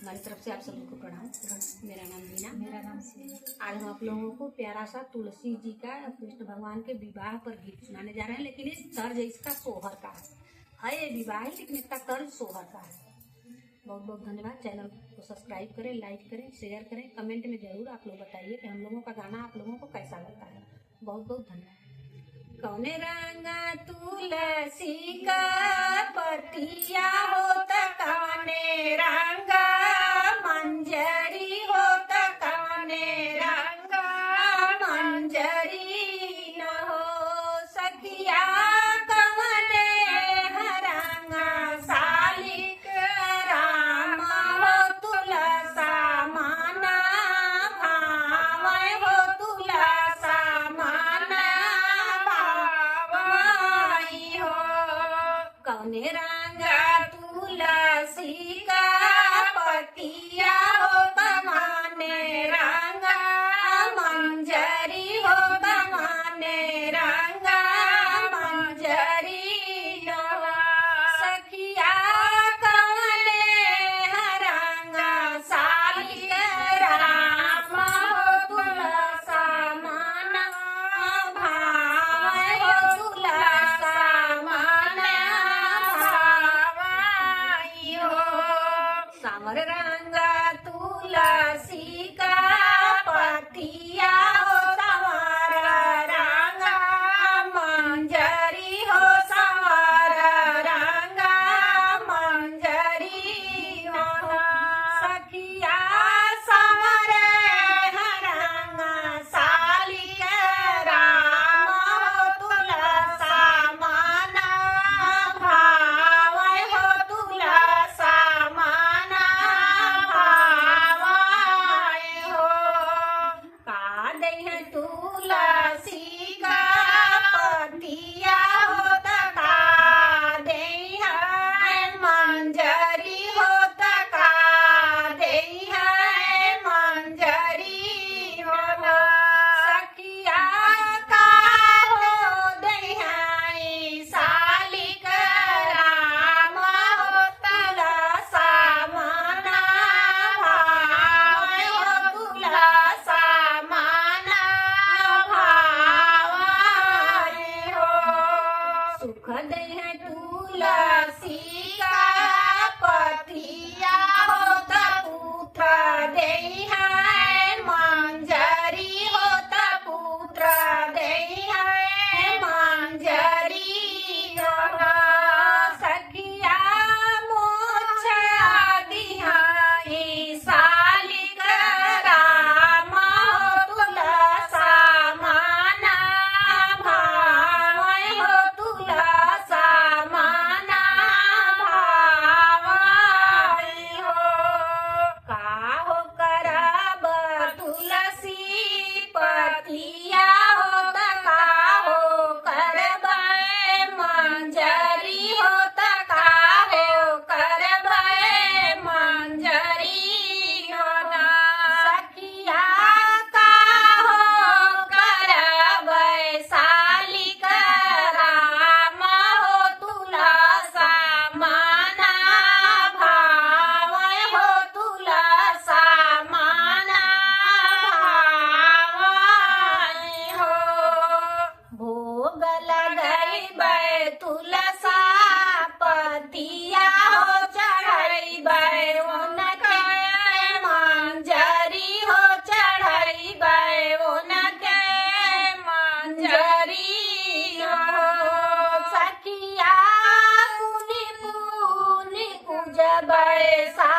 हमारी तरफ से आप सभी को प्रणाम। मेरा नाम मीना। मेरा नाम सीमा। आज हम आप लोगों को प्यारा सा तुलसी जी का कृष्ण भगवान के विवाह पर गीत सुनाने जा रहे हैं, लेकिन इस तर्ज इसका सोहर का है ये विवाह, लेकिन इसका तर्ज सोहर का है। बहुत बहुत धन्यवाद। चैनल को सब्सक्राइब करें, लाइक करें, शेयर करें, कमेंट में जरूर आप लोग बताइए कि हम लोगों का गाना आप लोगों को कैसा लगता है। बहुत बहुत धन्यवाद। कौने रंगा तुलसी का पतिया होता, कौने रंगा मंजरी होता, कौने रंगा मंजरी न हो सखिया, कौने हरंगा सालिक राम हो तुलसा माना भावै हो तुलसा माना भावै हो। कौने रंगा तुलसी का पतिया हो, कमाने रंगा मंजरी हो, कमाने रंगा मंजरी हो सखिया, कौने हरंगा सालिक राम हो तुलसा माना भावै हो तुलसा माना भावै हो। सावर रंगा तुलसी का पतिया हो, संवर रंगा मंजरी हो, संवर रंगा मंजरी हो सखिया, संवर हरंगा सालिक राम हो तुलसा माना भावै हो तुलसा माना भावै हो। का दे तुलसी का पतिया हो, का दे मंजरी हो, का दे मंजरी हो सखिया, का हो दे सालिक राम हो तुलसा माना भावै हो तुलसा माना भावै हो। सुख दे तुलसी का पतिया हो, पुत्र दे मंजरी हो, पुत्र दे मंजरी हो सखिया, मोक्ष दिहाई सालिक राम हो तुलसा माना भावै हो तुलसा माना भावै हो। का हो करब तुलसी पतिया हो, का हो करब मंजरी हो, का हो करब मंजरी हो सखिया, का हो करब सालिक राम हो तुलसा माना भावै हो तुलसा माना भावै हो। भोग लगैबै तुलसा पतिया हो, चढ़ैबै उनके मंजरी हो, चढ़ैबै उनके मंजरी हो सखिया, पुनि पुनि पूजबै सा